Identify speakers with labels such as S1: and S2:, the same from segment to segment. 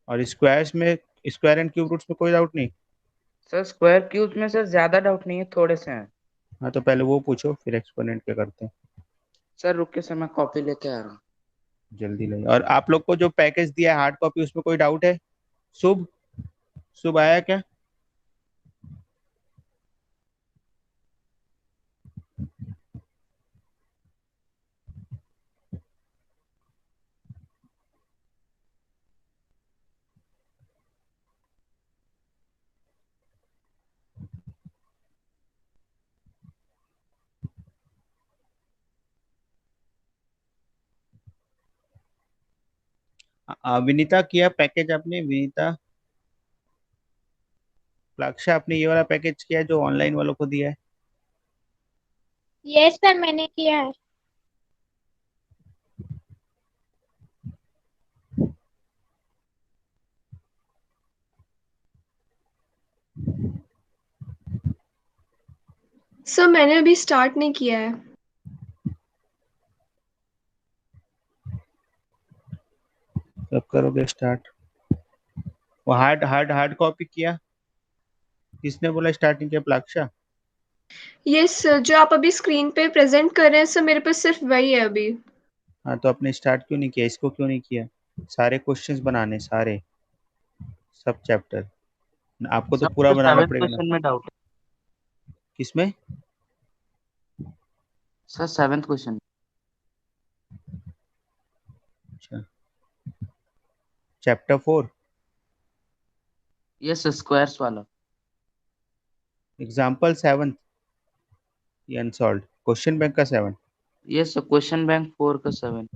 S1: और स्क्वायर्स में, square and cube roots में कोई डाउट नहीं?
S2: सर स्क्वायर क्यूब में सर ज्यादा डाउट नहीं है, थोड़े से हैं।
S1: हाँ तो पहले वो पूछो, फिर एक्सपोनेंट क्या करते हैं।
S2: सर रुक के, सर मैं कॉपी लेके आ रहा हूँ।
S1: जल्दी ले। और आप लोग को जो पैकेज दिया है हार्ड कॉपी, उसमें कोई डाउट है? शुभ, शुभ आया क्या? विनीता किया पैकेज आपने? विनीता, लक्ष्य, आपने ये वाला पैकेज किया जो ऑनलाइन वालों को दिया है?
S3: यस सर, मैंने किया है।
S4: सर मैंने अभी स्टार्ट नहीं किया है।
S1: कब करोगे स्टार्ट? वो हार्ड हार्ड हार्ड कॉपी किया? किसने बोला स्टार्टिंग किया? प्लाक्षा?
S4: यस सर, जो आप अभी स्क्रीन पे प्रेजेंट कर रहे हैं सर, मेरे पास सिर्फ वही है अभी।
S1: हाँ तो आपने स्टार्ट क्यों नहीं किया? इसको क्यों नहीं किया? सारे क्वेश्चंस बनाने, सारे, सब चैप्टर आपको तो
S2: सर
S1: पूरा
S2: मुझे
S1: बनाना
S2: सेवेंथ
S1: पड़ेगा ना।
S2: क्वेश्चन में डाउट है।
S1: किसमें?
S2: Sir seventh question.
S1: अच्छा, चैप्टर 4,
S2: यस, स्क्वायर्स वाला।
S1: एग्जाम्पल 7, ये अनसॉल्व क्वेश्चन बैंक का 7।
S2: यस सर, क्वेश्चन बैंक 4 का 7।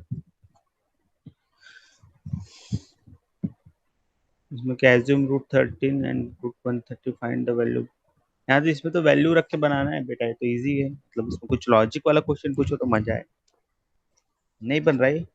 S1: इसमें क्या, assume root 13 and root 130, find the value. यहाँ तो इसमें तो वैल्यू रख के बनाना है बेटा, ये तो इजी है। मतलब इसमें कुछ लॉजिक वाला क्वेश्चन पूछो तो मजा है। नहीं बन रहा है?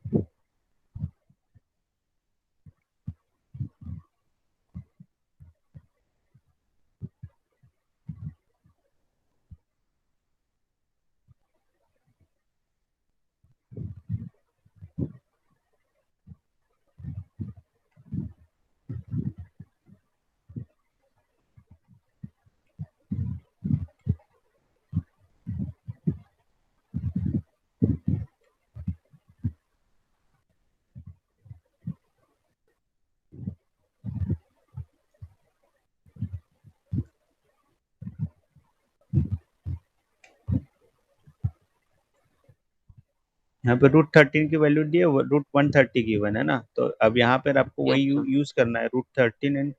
S1: यहाँ पे रूट 13 की वैल्यू दी है, रूट 130 की वन है ना, तो अब यहाँ पर आपको वही
S2: यस सर।
S1: यूज करना है, रूट 13 एंड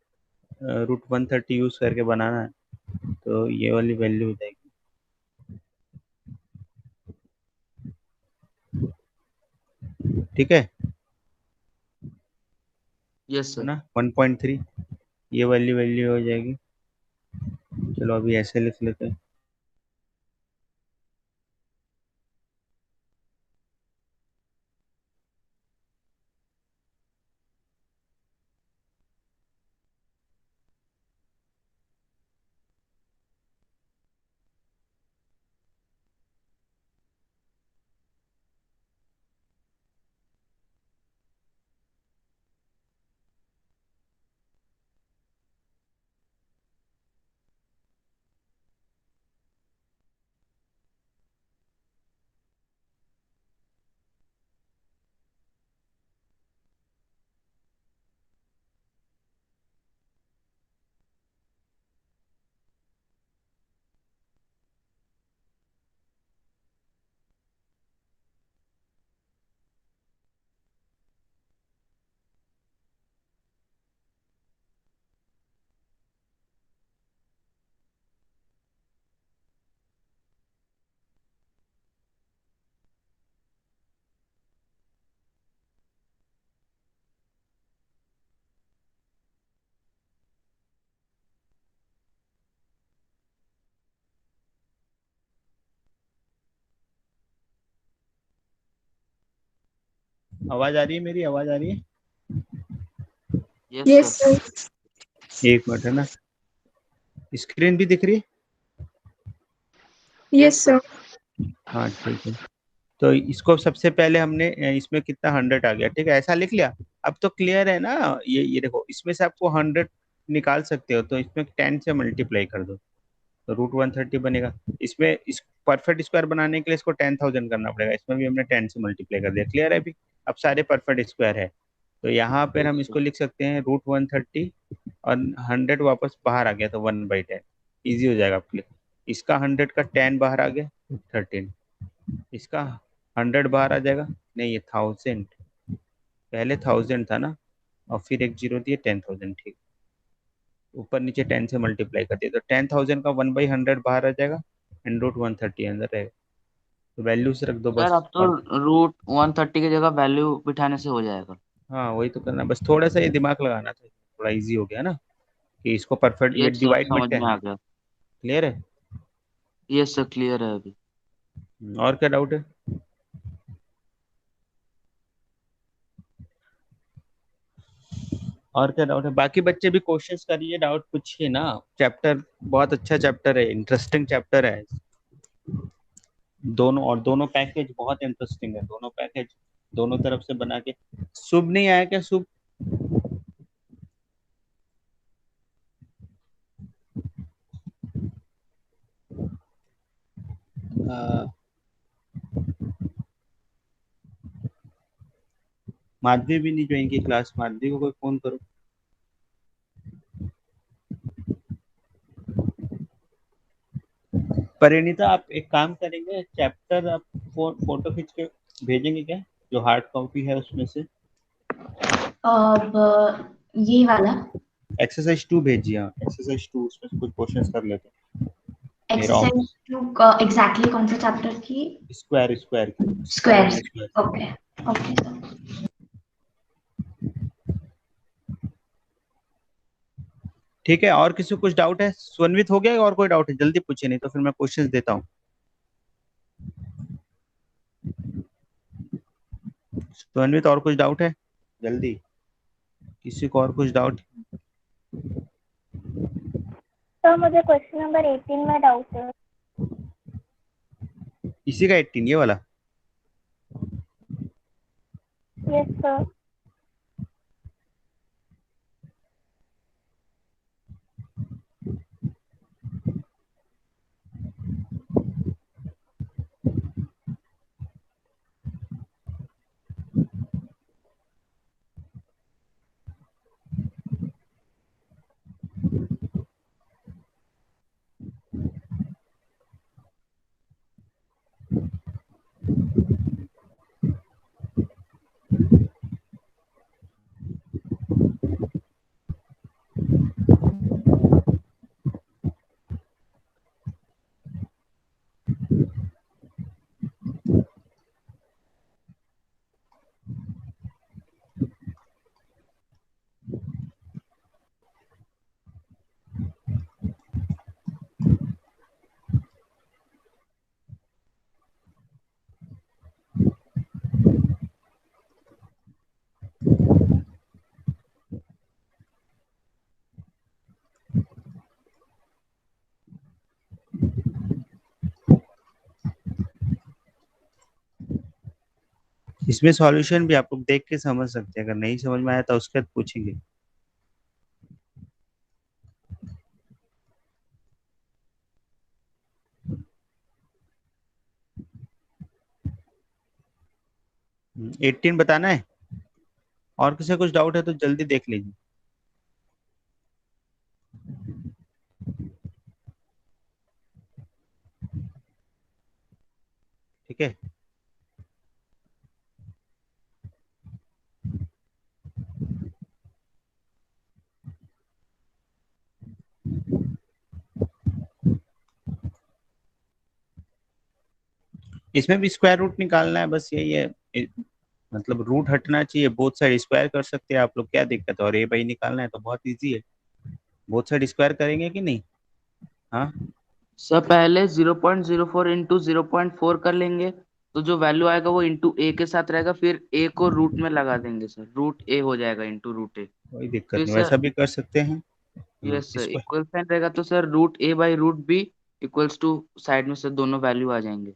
S1: रूट 130 यूज करके बनाना है। तो ये वाली वैल्यू हो जाएगी, ठीक है
S2: यस
S1: है
S2: सर।
S1: ना? 1.3 ये वाली वैल्यू हो जाएगी। चलो अभी ऐसे लिख लेते हैं। आवाज आ रही है मेरी? आवाज आ रही है?
S2: Yes
S4: yes
S2: sir.
S4: सर।
S1: एक मिनट है ना, स्क्रीन भी दिख रही है?
S4: Yes
S2: yes sir.
S4: सर।
S1: हाँ ठीक है। तो इसको सबसे पहले हमने इसमें कितना 100 आ गया, ठीक है, ऐसा लिख लिया। अब तो क्लियर है ना। ये देखो, इसमें से आपको 100 निकाल सकते हो, तो इसमें 10 से मल्टीप्लाई कर दो, तो √130 बनेगा। इसमें इस परफेक्ट स्क्वायर बनाने के लिए इसको 10,000 करना पड़ेगा, इसमें भी हमने 10 से मल्टीप्लाई कर दिया। क्लियर है अभी? अब सारे परफेक्ट स्क्वायर है, तो यहाँ पर
S2: यस
S1: हम
S2: सर।
S1: इसको लिख सकते हैं √130, और 100 वापस बाहर आ गया तो 1/10, ईजी हो जाएगा आपके लिए। इसका 100 का 10 बाहर आ गया, 13। इसका 100 बाहर आ जाएगा, नहीं ये 1000, पहले 1000 था ना, और फिर एक जीरो दिए, 10,000, ठीक। ऊपर नीचे 10 से मल्टीप्लाई कर दिया, तो 10,000 का 1/100 बाहर आ जाएगा, एंड √130 अंदर रहेगा। तो वैल्यूज रख दो
S2: सर
S1: बस।
S2: अब तो
S1: और
S2: √130 की जगह वैल्यू बिठाने से हो जाएगा।
S1: हाँ, वही तो करना, बस थोड़ा सा ये दिमाग लगाना था, थोड़ा इजी हो गया ना, कि इसको परफेक्ट ये
S2: यस सर,
S1: डिवाइड में
S2: समझ में
S1: 10।
S2: आ गया।
S1: क्लियर है?
S2: यस सर, क्लियर है अभी।
S1: और क्या डाउट है? और क्या डाउट है? बाकी बच्चे भी क्वेश्चंस करिए, डाउट पूछिए ना। चैप्टर बहुत अच्छा चैप्टर है, इंटरेस्टिंग चैप्टर है दोनों, और दोनों पैकेज बहुत इंटरेस्टिंग है, दोनों पैकेज दोनों तरफ से बना के। शुभ नहीं आया क्या? शुभ? अ, माधवी भी नहीं ज्वाइन की क्लास, माधवी को कोई फोन करो। परिणीता, आप एक काम करेंगे, चैप्टर आप फोटो खींच के भेजेंगे क्या, जो हार्ड कॉपी है उसमें से?
S3: अब ये वाला
S1: एक्सरसाइज 2 भेजिए, हाँ एक्सरसाइज 2, उसमें से कुछ क्वेश्चंस कर लेते हैं मेरा।
S3: एक्सरसाइज 2 एग्जैक्टली कौन सा चैप्टर की?
S1: Square, square square
S3: squares.
S1: And square.
S3: Okay. Okay sir.
S1: ठीक है, और किसी को कुछ डाउट है? स्वन्वित हो गया? और कोई डाउट है जल्दी पूछे, नहीं तो फिर मैं क्वेश्चंस देता हूँ। स्वन्वित, और कुछ डाउट है? जल्दी, किसी को और कुछ डाउट?
S5: तो मुझे क्वेश्चन नंबर 18 में डाउट है।
S1: इसी का 18, ये वाला?
S5: Yes sir.
S1: इसमें सॉल्यूशन भी आप लोग देख के समझ सकते हैं, अगर नहीं समझ में आया तो उसके बाद पूछेंगे। एट्टीन बताना है? और किसी को कुछ डाउट है तो जल्दी देख लीजिए। ठीक है, इसमें भी स्क्वायर रूट निकालना है, बस यही है। मतलब रूट हटना चाहिए, बोथ साइड स्क्वायर कर सकते हैं आप लोग, क्या दिक्कत है? और ए बाई निकालना है तो बहुत इजी है, बोथ साइड स्क्वायर करेंगे कि नहीं? हाँ,
S2: सर पहले 0.04 इंटू 0.4 कर लेंगे, तो जो वैल्यू आएगा वो इंटू ए के साथ रहेगा, फिर ए को रूट में लगा देंगे सर, रूट ए हो जाएगा इंटू रूट ए।
S1: कोई दिक्कत
S2: फिर
S1: नहीं,
S2: सर,
S1: वैसा भी कर सकते हैं।
S2: यस सर,
S1: इसको
S2: इक्वल साइन रहेगा तो sir √a/√b equals to side में से दोनों वैल्यू आ जाएंगे।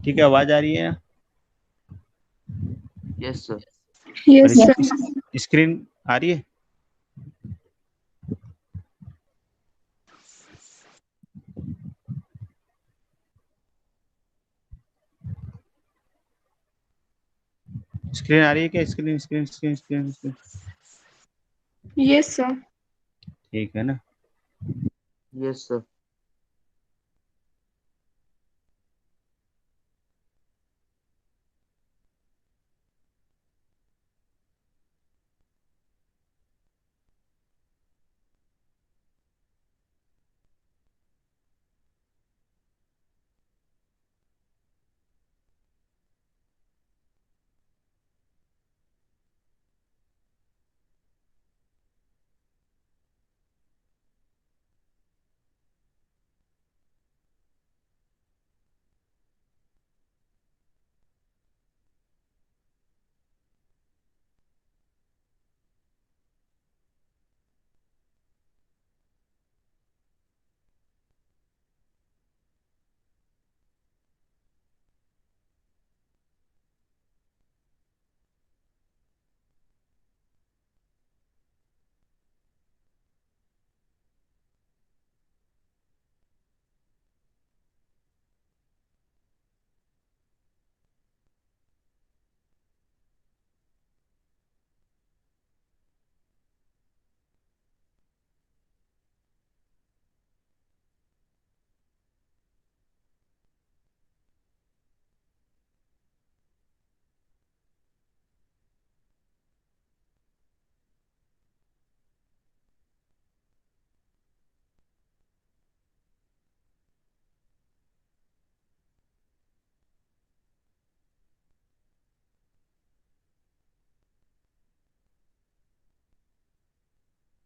S1: ठीक है, आवाज आ रही है?
S2: Yes sir.
S4: यस
S1: और
S4: सर।
S1: स्क्रीन आ रही है? स्क्रीन आ रही है क्या? Screen screen screen screen screen.
S4: Yes sir.
S1: ठीक है ना?
S2: Yes sir.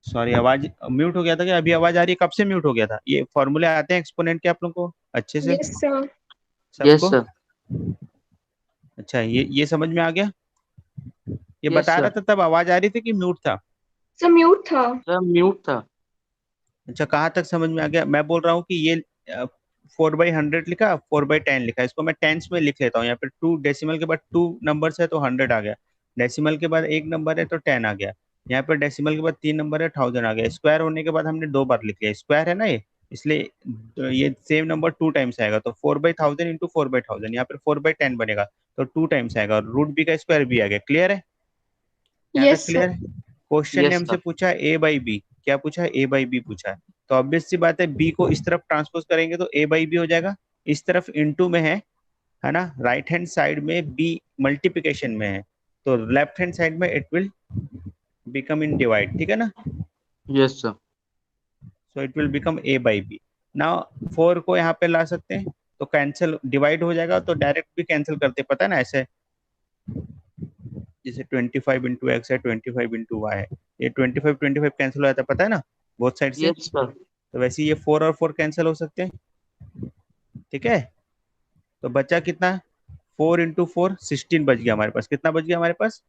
S1: सॉरी, आवाज म्यूट हो गया था क्या? अभी आवाज आ रही है? कब से म्यूट हो गया था? ये फॉर्मूले आते हैं एक्सपोनेंट के आप लोगों को अच्छे से
S4: यस सर।
S2: यस
S1: सबको?
S2: सर।
S1: अच्छा, ये समझ में आ गया? ये
S2: यस
S1: बता रहा
S2: सर।
S1: था तब आवाज आ रही थी कि म्यूट था?
S4: सर म्यूट था।
S2: सर म्यूट था।
S1: अच्छा, कहाँ तक समझ में आ गया? मैं बोल रहा हूँ कि ये 4/100 लिखा, 4/10 लिखा, इसको मैं टेंस में लिख लेता हूँ। यहाँ पे टू डेसिमल के बाद टू नंबर है तो 100 आ गया, डेसिमल के बाद एक नंबर है तो 10 आ गया, यहाँ पे डेसिमल के बाद 3 नंबर है 1000 आ गया। स्क्वायर होने के बाद हमने 2 बार लिख लिया, स्क्वायर है ना ये, इसलिए तो ये सेम नंबर 2 टाइम्स आएगा, तो 4/1000 इंटू 4/1000, यहाँ पे 4/10 बनेगा, तो 2 टाइम्स आएगा, और रूट बी का स्क्वायर भी आ गया। क्लियर है? यहाँ तक
S4: यस
S1: क्लियर
S4: सर।
S1: है? क्वेश्चन ने
S2: यस
S1: हमसे
S2: सर।
S1: पूछा ए बाई बी, क्या पूछा है? ए बाई बी पूछा है, तो ऑब्वियस सी बात है बी को इस तरफ ट्रांसपोज करेंगे तो ए बाई बी हो जाएगा, इस तरफ इनटू में है ना, राइट हैंड साइड में बी मल्टीप्लिकेशन में है, तो लेफ्ट हैंड साइड में it will become in divide, ठीक है ना?
S2: Yes sir.
S1: So it will become a by b. Now 4 को यहाँ पे ला सकते हैं, तो कैंसिल डिवाइड हो जाएगा, तो डायरेक्ट भी कैंसिल करते, पता है ना ऐसे, जैसे 25 इंटू एक्स है, 25 इंटू वाई है, ये 25 कैंसिल हो जाता है, पता है ना, बोथ साइड से।
S2: Yes sir.
S1: तो वैसे ये 4 और 4 कैंसिल हो सकते हैं, ठीक है? तो बचा कितना? 4 इंटू 4 16 बच गया हमारे पास। कितना बच गया हमारे पास?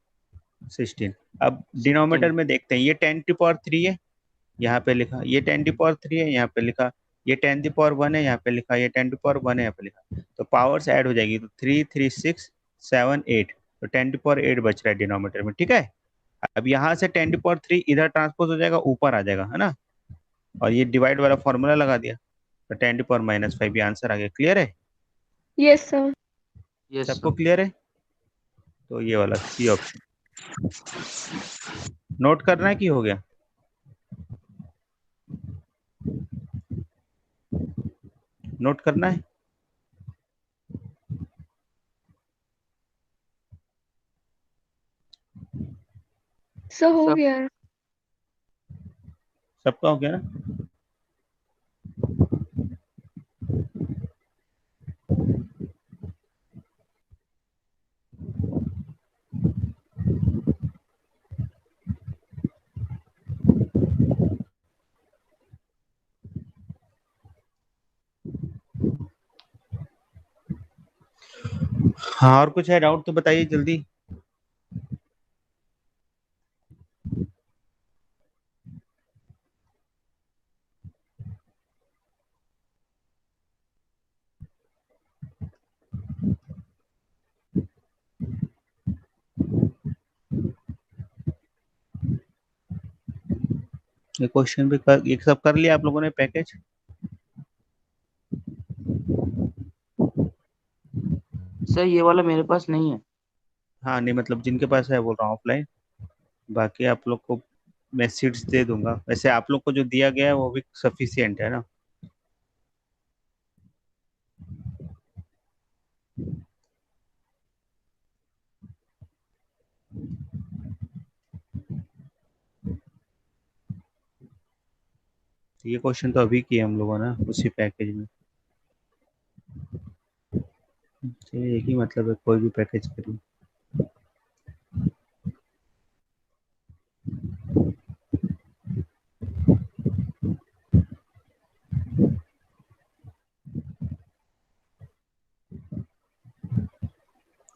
S1: 16। अब
S2: 16।
S1: डिनोमिनेटर में देखते हैं, ये 10 की पावर 3 है, यहाँ पे लिखा, ये 10 की पावर 3 है, यहाँ पे लिखा, ये 10 की पावर 1 है, यहाँ पे लिखा, ये 10 की पावर 1 है, यहाँ पे लिखा, तो पावर्स ऐड हो जाएगी, तो 3 3 6 7 8, तो 10 की पावर 8 बच रहा है डिनोमिनेटर में, ठीक है? अब यहाँ से 10 की पावर 3 इधर ट्रांसपोज हो जाएगा, ऊपर आ जाएगा, है ना, और ये डिवाइड वाला फॉर्मूला लगा दिया, तो 10 की पावर -5, ये आंसर आ गया। क्लियर है?
S4: Yes sir.
S2: यस
S1: सबको
S2: सर।
S1: क्लियर है? तो ये वाला सी ऑप्शन नोट करना है कि हो गया? नोट करना है?
S4: सर हो
S2: सब।
S4: गया।
S1: सबका हो गया ना? हाँ, और कुछ है डाउट तो बताइए जल्दी। ये क्वेश्चन भी कर, ये सब कर लिया आप लोगों ने पैकेज?
S2: सर ये वाला मेरे पास नहीं है।
S1: हाँ नहीं मतलब जिनके पास है बोल रहा हूँ ऑफलाइन, बाकी आप लोग को मैं सीट्स दे दूंगा। वैसे आप लोग को जो दिया गया है वो भी सफिशियंट है ना? ये क्वेश्चन तो अभी किए हम लोगों ने उसी पैकेज में। चलिए एक ही मतलब है, कोई भी पैकेज करिए।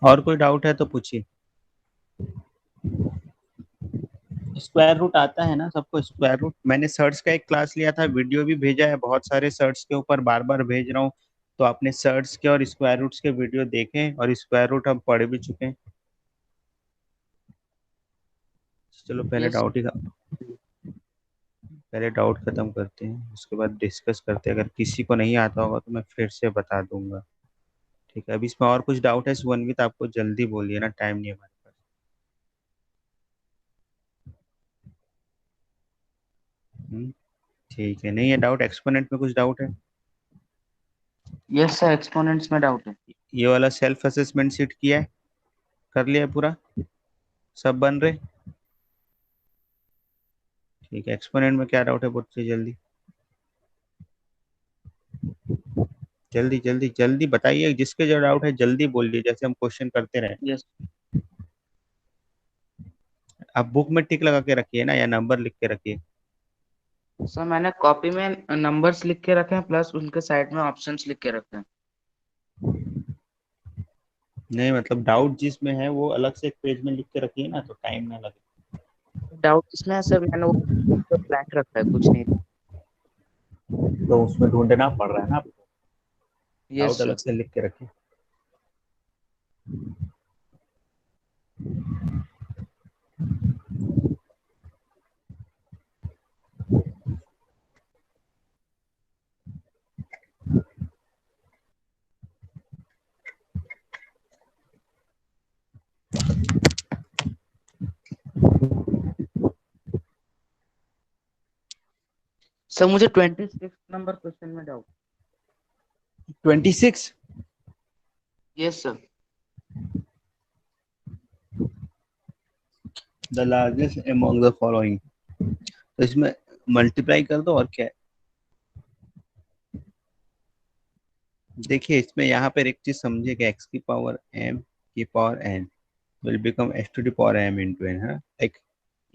S1: और कोई डाउट है तो पूछिए। स्क्वायर रूट आता है ना सबको? स्क्वायर रूट मैंने सर्च का एक क्लास लिया था, वीडियो भी भेजा है, बहुत सारे सर्च के ऊपर बार बार भेज रहा हूँ। तो आपने सर्च के और स्क्वायर रूट्स के वीडियो देखे और स्क्वायर रूट हम पढ़ भी चुके हैं। चलो
S2: यस।
S1: पहले डाउट खत्म करते हैं, उसके बाद डिस्कस करते हैं। अगर किसी को नहीं आता होगा तो मैं फिर से बता दूंगा। ठीक है, अभी इसमें और कुछ डाउट है सुवन्वित? आपको जल्दी बोलिए ना, टाइम नहीं है हमारे पास। ठीक है, नहीं है डाउट? एक्सपोनेंट में कुछ डाउट है?
S2: यस सर, एक्सपोनेंट्स में डाउट है।
S1: ये वाला सेल्फ असेसमेंट सीट किया है? कर लिया है पूरा? सब बन रहे? ठीक है, एक्सपोनेंट में क्या डाउट है? बोलिए जल्दी जल्दी जल्दी जल्दी बताइए, जिसके जो डाउट है जल्दी बोलिए, जैसे हम क्वेश्चन करते रहे।
S2: यस
S1: आप बुक में टिक लगा के रखिए ना, या नंबर लिख के रखिए।
S2: सर, मैंने कॉपी में नंबर्स लिख के रखे हैं, प्लस उनके साइड में ऑप्शंस लिख के रखे हैं।
S1: नहीं मतलब डाउट जिसमें है वो अलग से एक पेज में लिख के रखिए ना, तो टाइम ना लगे।
S2: डाउट इसमें है सर, मैंने वो ब्लैंक रखा है, कुछ नहीं।
S1: तो उसमें ढूंढना पड़ रहा है ना आपको,
S2: यस
S1: डाउट
S2: सर।
S1: अलग से लिख के रखिए।
S2: सर मुझे 26 नंबर क्वेश्चन में doubt.
S1: 26?
S2: Yes sir.
S1: The largest among the following, तो इसमें मल्टीप्लाई कर दो और क्या है। देखिए इसमें यहाँ पर एक चीज समझिएगा, एक्स की पावर m की power n will become x to the power m into n, huh? Like to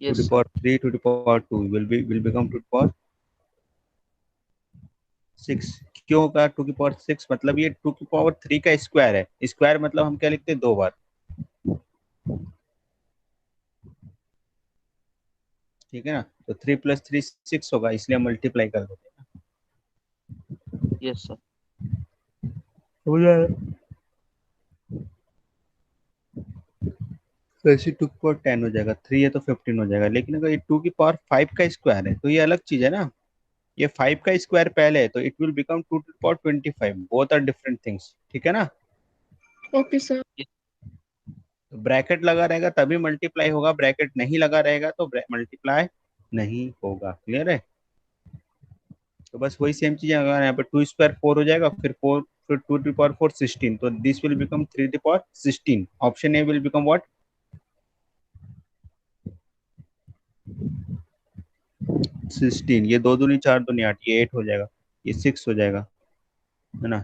S2: yes
S1: the
S2: sir.
S1: power 3 to the power 2 will become to the power 6। क्यों होगा 2 की पावर 6? मतलब ये 2 की पावर 3 का square है। Square मतलब हम क्या लिखते हैं, 2 बार। ठीक है ना? तो 3 + 3 6 होगा, इसलिए मल्टीप्लाई कर देते हैं।
S2: Yes sir.
S1: हो जाएगा। तो ऐसे 2 की पावर 10 हो जाएगा, 3 है तो 15 हो जाएगा। लेकिन अगर ये 2 की पावर 5 का स्क्वायर है तो ये अलग चीज है ना। ये 5 का स्क्वायर पहले है तो it will become 2 to power 25। Both are different things, ठीक है ना?
S4: Okay sir.
S1: तो ब्रैकेट लगा रहेगा तभी मल्टीप्लाई होगा, ब्रैकेट नहीं लगा रहेगा तो मल्टीप्लाई नहीं होगा। क्लियर है? तो बस वही सेम चीज अगर यहाँ पे 2² 4 हो जाएगा, फिर 4, फिर 2 टू पावर 4 16, तो this will become 3 to power 16। Option a will become what? 16। ये 2 दूनी 4 दूनी 8, ये 8 हो जाएगा, ये 6 हो जाएगा, है ना?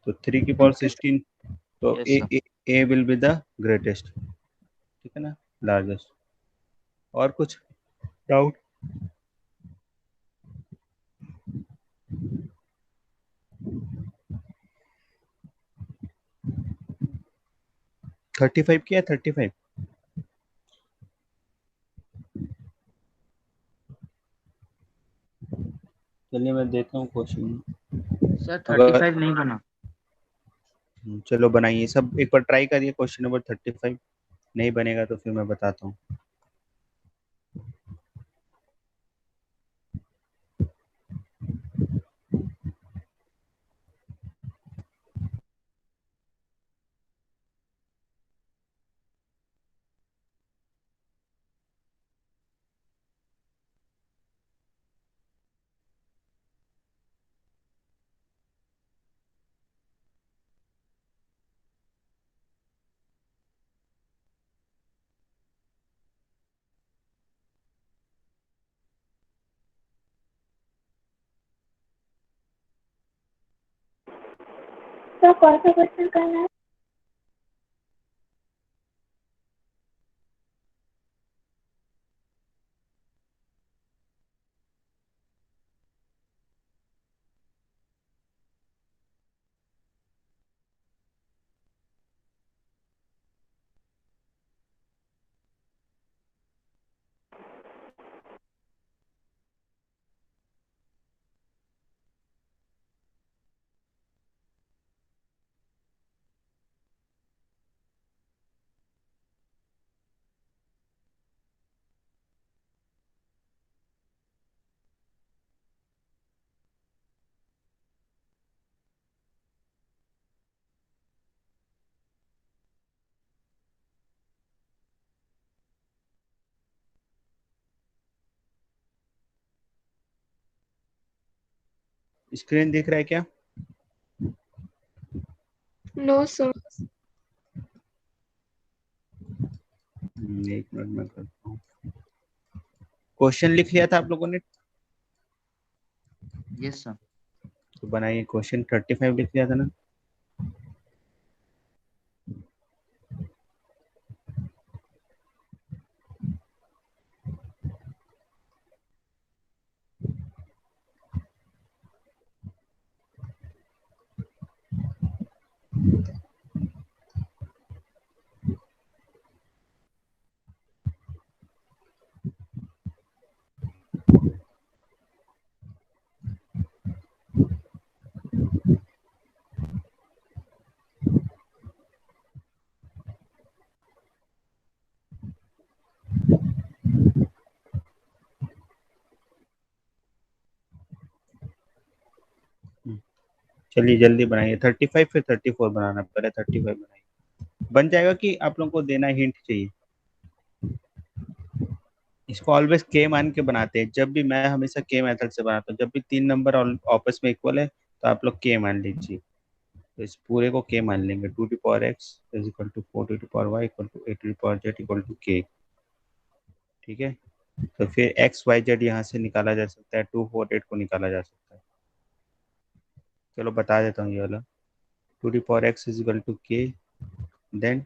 S1: तो 3 की पावर
S4: ओके सर।
S1: 16, तो
S2: yes sir.
S1: A will be the greatest, ठीक है ना, लार्जेस्ट। और कुछ डाउट? थर्टी फाइव किया? 35? चलिए मैं देता हूँ क्वेश्चन।
S2: सर
S1: अगर
S2: 35 नहीं बना।
S1: चलो बनाइए सब, एक बार ट्राई करिए क्वेश्चन नंबर 35। नहीं बनेगा तो फिर मैं बताता हूँ।
S5: सर कौन सा क्वेश्चन करना है?
S1: स्क्रीन दिख रहा है क्या?
S4: No sir.
S1: एक मिनट में करता हूँ। क्वेश्चन लिख लिया था आप लोगों ने?
S2: Yes sir.
S1: तो बनाइए, क्वेश्चन 35 लिख लिया था ना? चलिए जल्दी बनाइए। 35 फिर 34 बनाना, पहले 35 बनाइए। बन जाएगा कि आप लोगों को देना हिंट चाहिए? इसको ऑलवेज के मान के बनाते हैं। जब भी मैं हमेशा के मेथड से बनाता हूँ, जब भी 3 नंबर आपस में इक्वल है तो आप लोग के मान लीजिए। तो इस पूरे को के मान लेंगे। 2 to the power x is equal to 4 to the power y equal to 8 to the power z equal to k. ठीक है, तो फिर एक्स वाई जेड यहाँ से निकाला जा सकता है, 2 4 8 को निकाला जा सकता है। चलो बता देता हूँ ये वाला। 2 to the power x is equal to K, then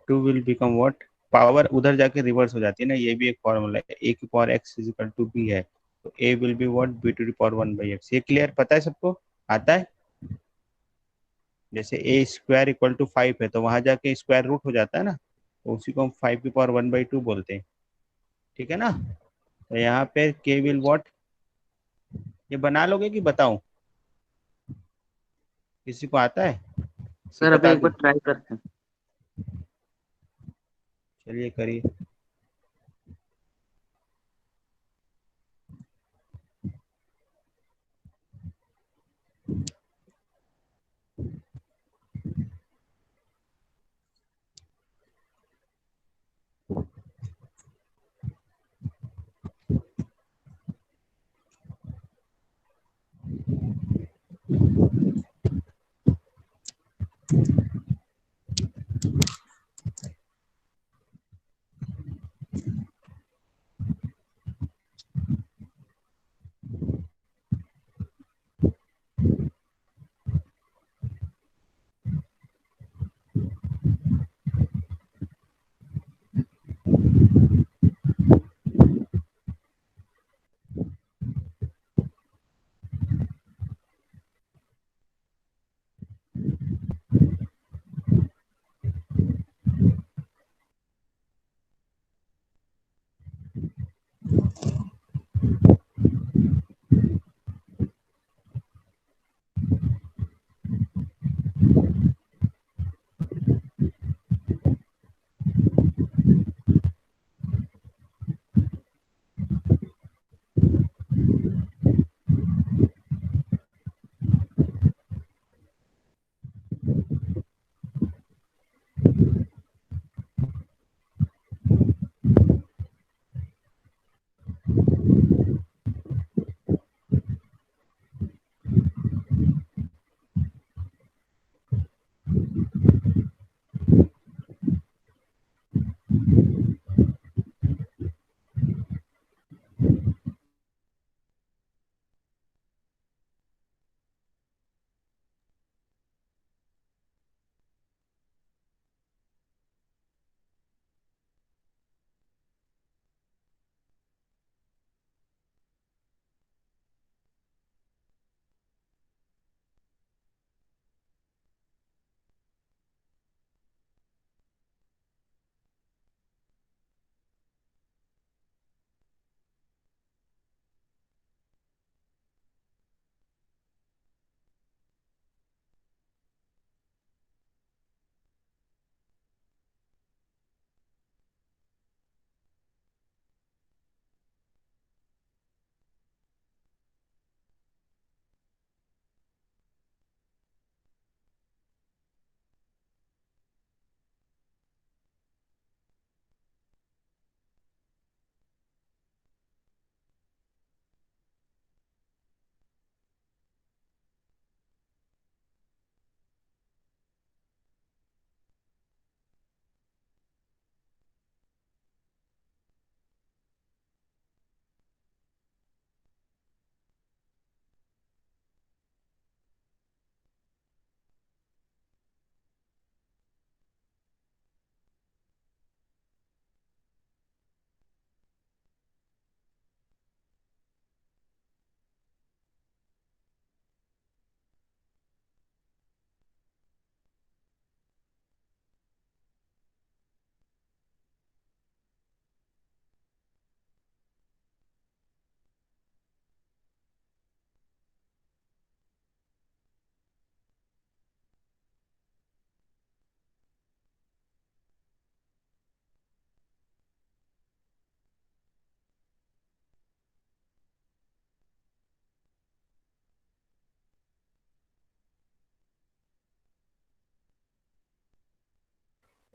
S1: 2 will become what, power उधर जाके रिवर्स हो जाती है ना, ये भी एक फॉर्मूला है। ए की power X is equal to B है, तो A will be what, B to the power 1/x। ये क्लियर, पता है सबको? आता है? जैसे ए स्क्वायर इक्वल टू 5 है तो वहां जाके स्क्वायर रूट हो जाता है ना, तो उसी को हम 5 की पावर 1/2 बोलते हैं। ठीक है ना? तो यहाँ पे के विल व्हाट, ये बना लोगे कि बताऊं? किसी को आता है कि
S2: सर अभी
S1: बता
S2: एक बार
S1: दूं?
S2: ट्राई करते हैं।
S1: चलिए करिए।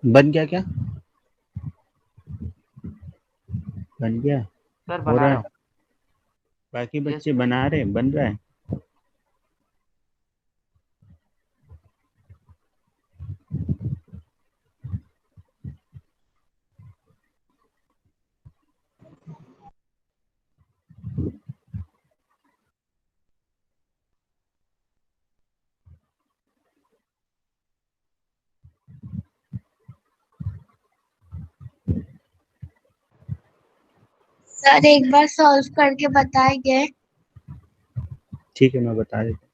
S1: बन गया क्या? बन गया?
S2: सर
S1: हो
S2: बना
S1: रहा
S2: रहा
S1: है?
S2: हूँ।
S1: बाकी
S2: यस
S1: बच्चे बना रहे, बन रहा है?
S5: सर एक बार सॉल्व करके बताएंगे।
S1: ठीक है, मैं बता देता हूँ।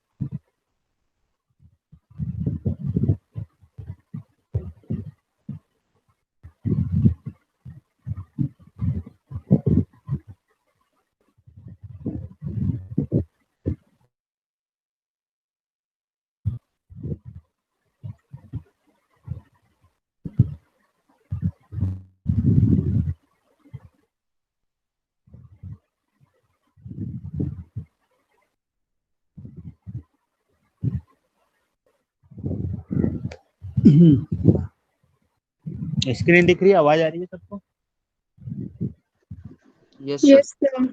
S1: स्क्रीन दिख रही है? आवाज आ रही है सबको?
S2: Yes sir.
S4: Yes sir.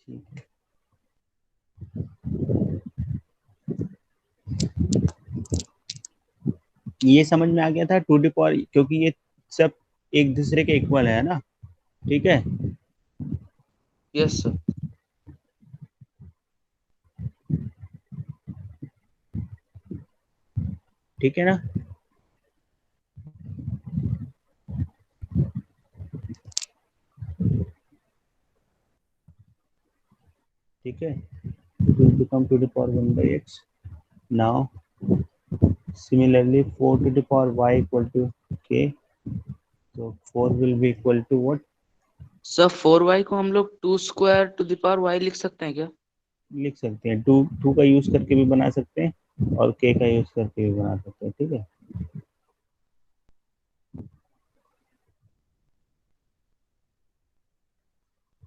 S1: ठीक है। ये समझ में आ गया था, टू डी पावर, क्योंकि ये सब एक दूसरे के इक्वल है ना? ठीक है।
S2: Yes sir.
S1: ठीक है ना? ठीक है, will become to the power 1 by x. Now similarly 4 to the power y equal to k, so 4 will be equal to what?
S2: Sir 4y को हम लोग 2 square to the power y लिख सकते हैं क्या?
S1: लिख सकते हैं, टू टू का यूज करके भी बना सकते हैं और k का यूज करके भी बना सकते हैं। ठीक है,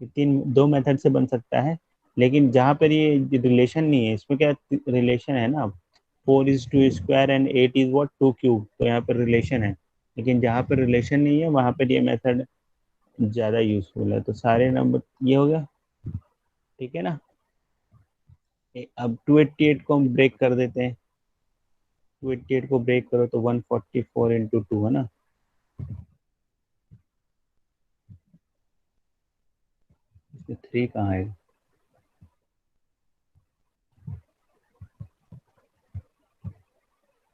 S1: ये तीन दो मेथड से बन सकता है, लेकिन जहाँ पर ये रिलेशन नहीं है, इसमें क्या रिलेशन है ना, 4 is 2 square and 8 is what 2 cube, तो यहाँ पर रिलेशन है। लेकिन जहाँ पर रिलेशन नहीं है वहाँ पर ये मेथड ज़्यादा यूजफुल है। तो सारे नंबर ये हो गया। ठीक है ना? अब 288 को हम ब्रेक कर देते हैं। 288 को ब्रेक करो तो 144 × 2 है ना? इसमें 3 कहाँ है?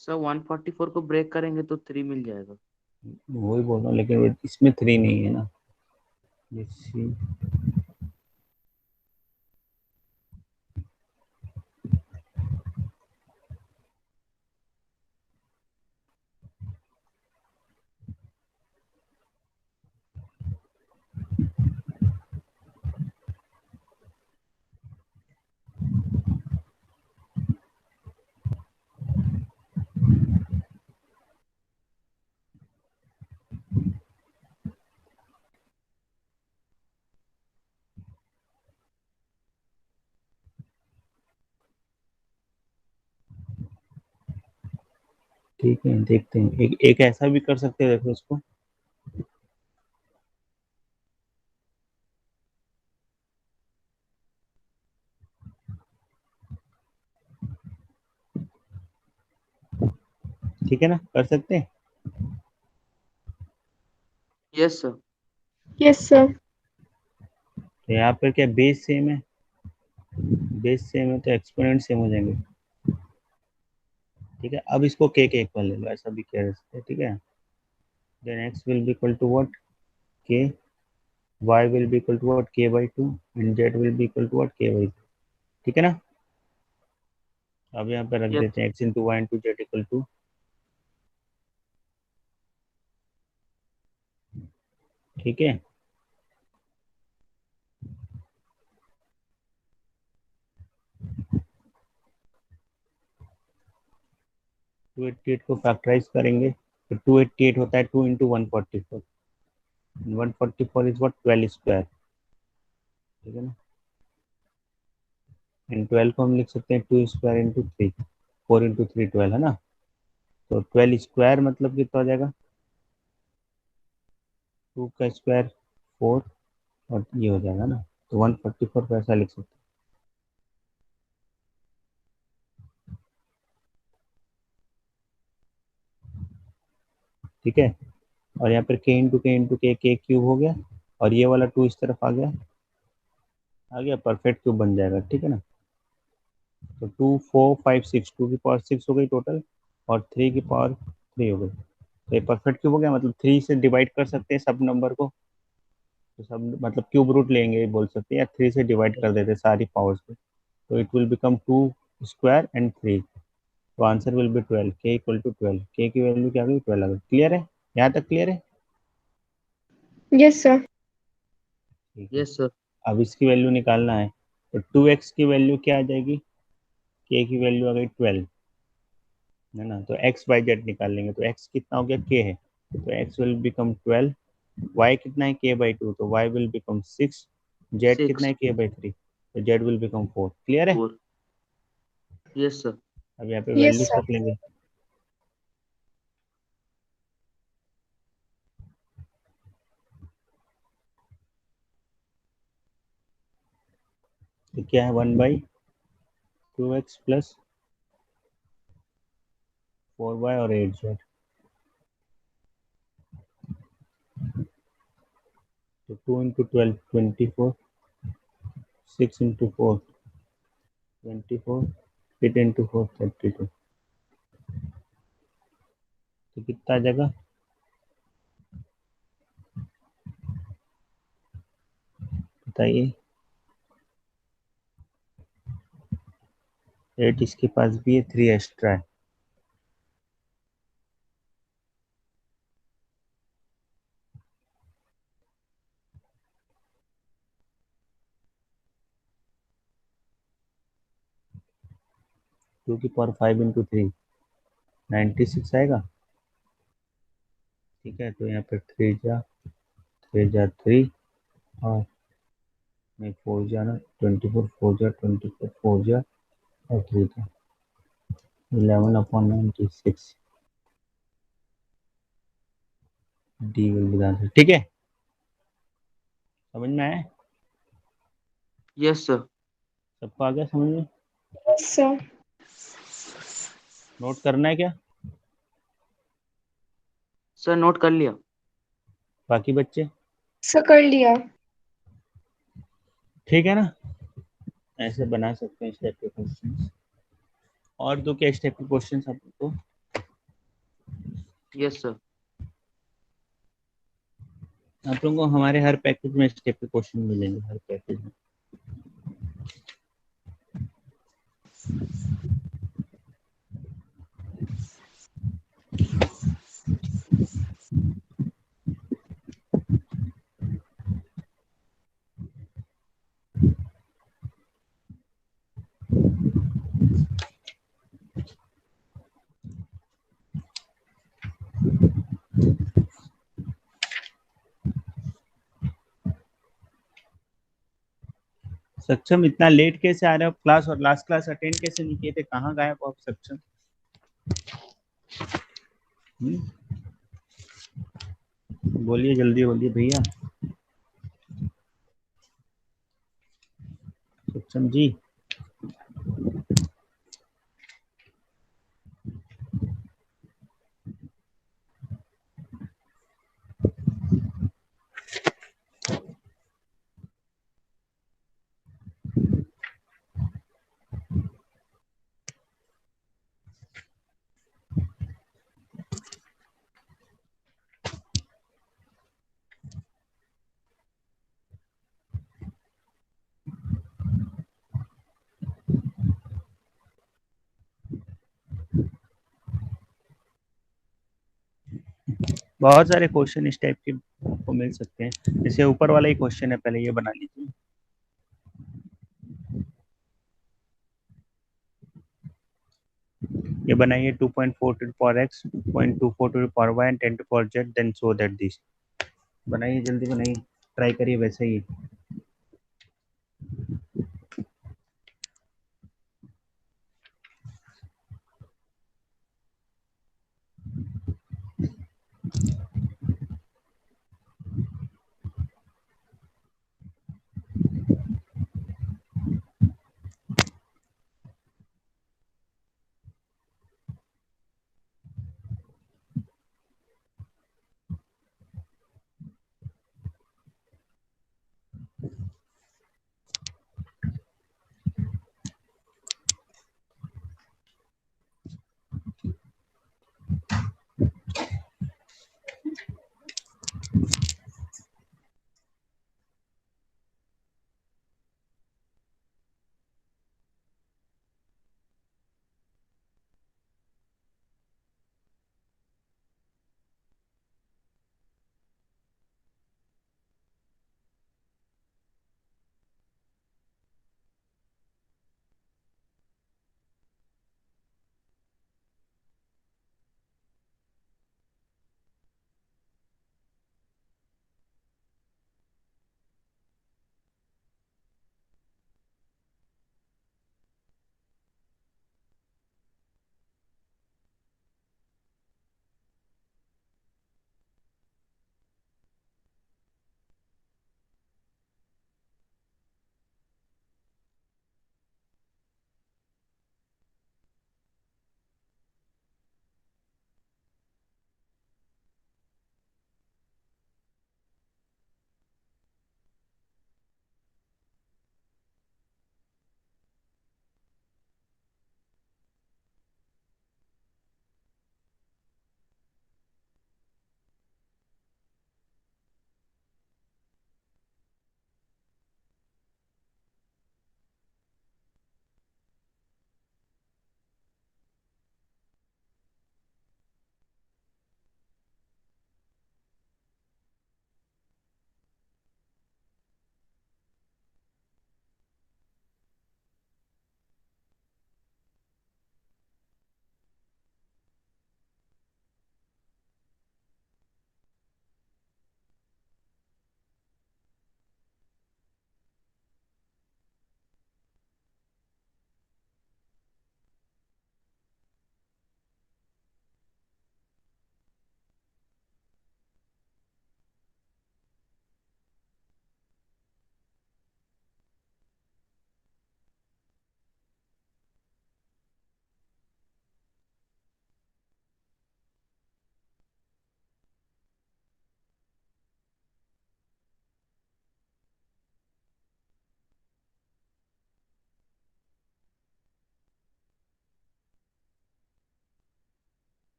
S2: सर 144 को ब्रेक करेंगे तो 3 मिल जाएगा।
S1: वही बोल रहा हूँ, लेकिन इसमें 3 नहीं है ना। ये ठीक है, देखते हैं। एक ऐसा भी कर सकते हैं, देखो उसको। ठीक है ना? कर सकते हैं।
S2: Yes sir.
S4: Yes sir.
S1: तो यहाँ पर क्या बेस सेम है? बेस सेम है तो एक्सपोनेंट सेम हो जाएंगे। ठीक है, अब इसको के इक्वल ले लो, ऐसा भी कह सकते हैं। ठीक है, then x will be equal to what? k, y will be equal to what? k/2, and z will be equal to what? k/2। ठीक है ना? अब यहाँ पे रख
S2: यस
S1: देते हैं x into y into z equal to, ठीक है, 288 को फैक्टराइज करेंगे तो 288 होता है 2 इंटू 144, 144 इज व्हाट? 12 स्क्वायर। ठीक है ना? एंड 12 को हम लिख सकते हैं 2 स्क्वायर इंटू 3, 4 इंटू 3 12 है ना? तो 12 स्क्वायर मतलब कितना हो जाएगा, 2 का स्क्वायर 4, और ये हो जाएगा ना, तो 144 पैसा लिख सकते हैं। ठीक है, और यहाँ पर के क्यूब हो गया, और ये वाला 2 इस तरफ आ गया परफेक्ट क्यूब बन जाएगा। ठीक है ना, तो 2 4 5 6, 2 की पावर 6 हो गई टोटल, और 3 की पावर 3 हो गई। तो ये परफेक्ट क्यूब हो गया, मतलब 3 से डिवाइड कर सकते हैं सब नंबर को, तो सब मतलब क्यूब रूट लेंगे बोल सकते हैं, या 3 से डिवाइड कर देते हैं सारी पावर्स को, तो it will become 2 square and 3, तो आंसर विल बी 12, के इक्वल टू 12, के की वैल्यू क्या आ गई 12 आ गई। क्लियर है, यहाँ तक क्लियर है?
S4: Yes sir.
S1: ठीक है,
S2: यस सर।
S1: अब इसकी वैल्यू निकालना है, तो 2x की वैल्यू क्या आ जाएगी, के की वैल्यू आ गई 12, है ना, तो एक्स वाई जेड निकाल लेंगे, तो एक्स कितना हो गया, के है, तो एक्स विल बिकम 12, वाई कितना है, के बाई 2, तो वाई विल बिकम 6, जेड कितना
S2: 6
S1: है, के बाई 3, तो जेड विल बिकम 4। क्लियर है?
S2: 4। Yes sir.
S1: अब यहाँ पे
S4: यस
S1: वैल्यूज
S4: सर।
S1: रख लेंगे, तो क्या है 1/2x प्लस 4y और 8z, तो 2 इंटू 12 24, 6 इंटू 4 24, 8 इंटू 4 32, तो कितना आ जाएगा, बताइए। 8 इसके पास भी है, 3 एक्स्ट्रा है, टू की पावर 5 इंटू 3 96 आएगा। ठीक है, तो यहाँ पे 3 और नहीं 4 जा ना, 24 4 जा 24 4 जा, और 3 था 11/96, डी विल बी आंसर। ठीक है, समझ में आया,
S2: यस सर।
S1: सबको आ गया समझ में?
S4: Yes sir.
S1: नोट करना है क्या
S2: सर नोट कर लिया।
S1: बाकी बच्चे?
S4: सर कर लिया।
S1: ठीक है ना, ऐसे बना सकते हैं इस टाइप के क्वेश्चन, और दो क्या इस टाइप के क्वेश्चन आपको,
S2: यस सर।
S1: आप लोगों को हमारे हर पैकेज में इस टाइप के क्वेश्चन मिलेंगे, हर पैकेज में। सक्षम इतना लेट कैसे आ रहे हो क्लास, और लास्ट क्लास अटेंड कैसे नहीं किए थे, कहाँ गायब हो आप सक्षम? बोलिए जल्दी बोलिए भैया, सक्षम जी। बहुत सारे क्वेश्चन इस टाइप के आपको मिल सकते हैं, जैसे ऊपर वाला ही क्वेश्चन है, पहले ये बना लीजिए। ये बनाइए 2.4 to the power x, 2.24 to the power y and 10 to the power z, then show that this। बनाइए जल्दी बनाइए, ट्राई करिए वैसे ही।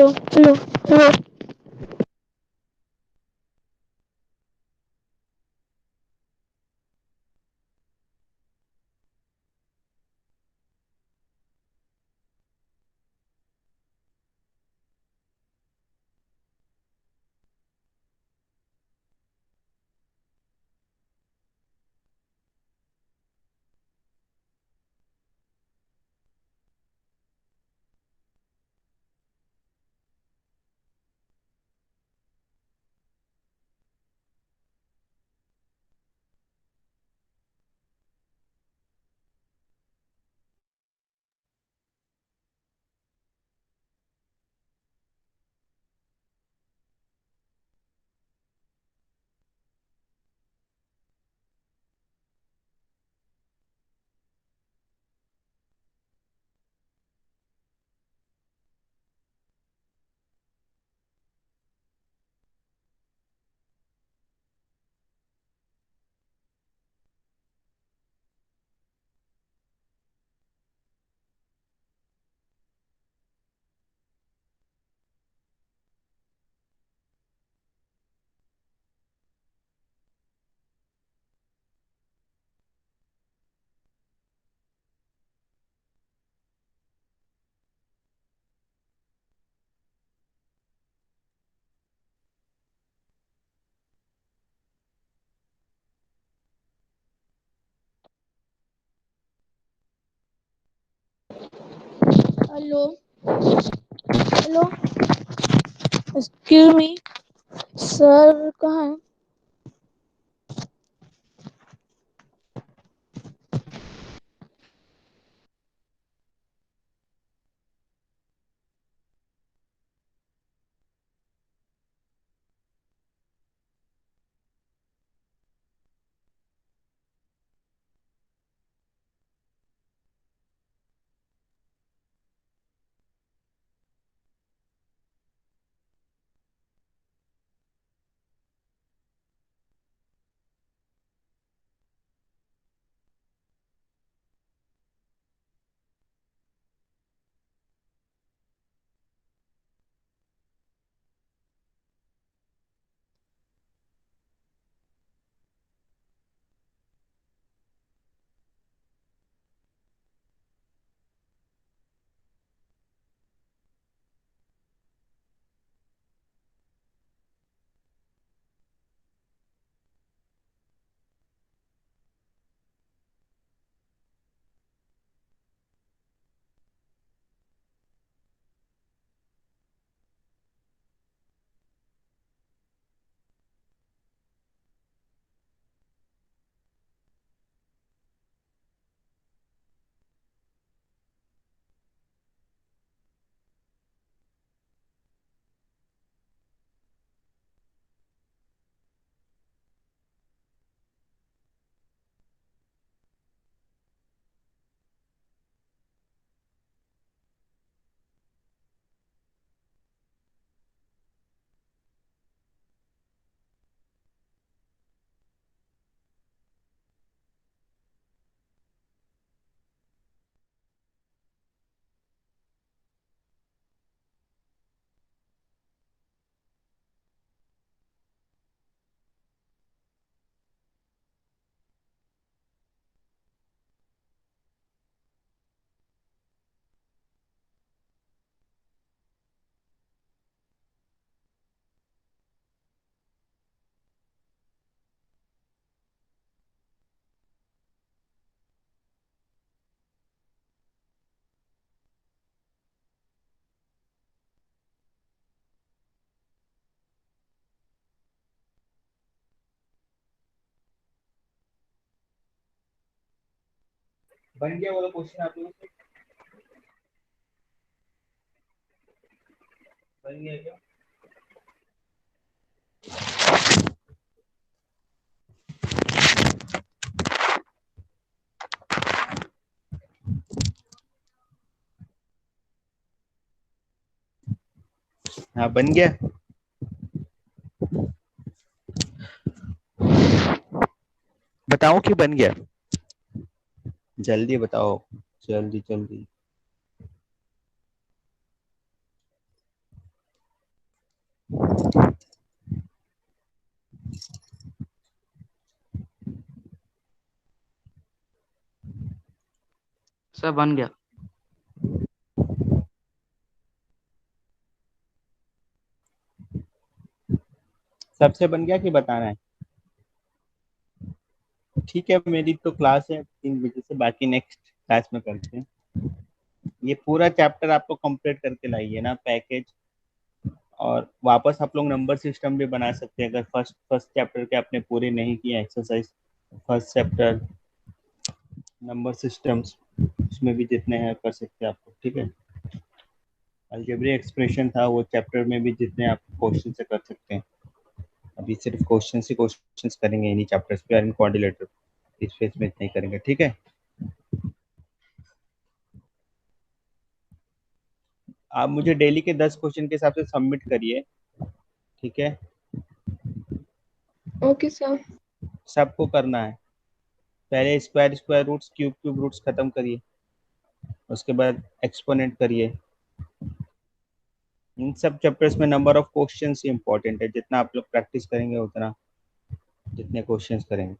S5: Hello hello. Hello hello, excuse me sir, कहाँ है?
S1: बन गया वाला क्वेश्चन आप लोगों से? बन गया क्या? हाँ बन गया। बताओ कि बन गया, जल्दी बताओ, जल्दी जल्दी।
S2: सर बन गया।
S1: सबसे बन गया कि बताना है? ठीक है, मेरी तो क्लास है 3 बजे से, बाकी नेक्स्ट क्लास में करते हैं। ये पूरा चैप्टर आपको कंप्लीट करके लाइए ना, पैकेज। और वापस आप लोग नंबर सिस्टम भी बना सकते हैं, अगर फर्स्ट फर्स्ट चैप्टर के आपने पूरे नहीं किए exercise. First chapter number systems, उसमें भी जितने हैं कर सकते हैं आपको, ठीक है। अलजेब्रिक एक्सप्रेशन था, वो चैप्टर में भी जितने आप क्वेश्चन से कर सकते हैं। अभी सिर्फ क्वेश्चन ही क्वेश्चन करेंगे इन्हीं चैप्टर्स पे, एंड कोऑर्डिनेटर इस फेज में इतना ही करेंगे, ठीक है। आप मुझे डेली के 10 क्वेश्चन के हिसाब से सबमिट करिए, ठीक है।
S4: Okay sir.
S1: सबको करना है। पहले square square roots, cube cube roots खत्म करिए, उसके बाद एक्सपोनेंट करिए। इन सब चैप्टर्स में number of questions he important है, जितना आप लोग प्रैक्टिस करेंगे उतना, जितने क्वेश्चंस करेंगे।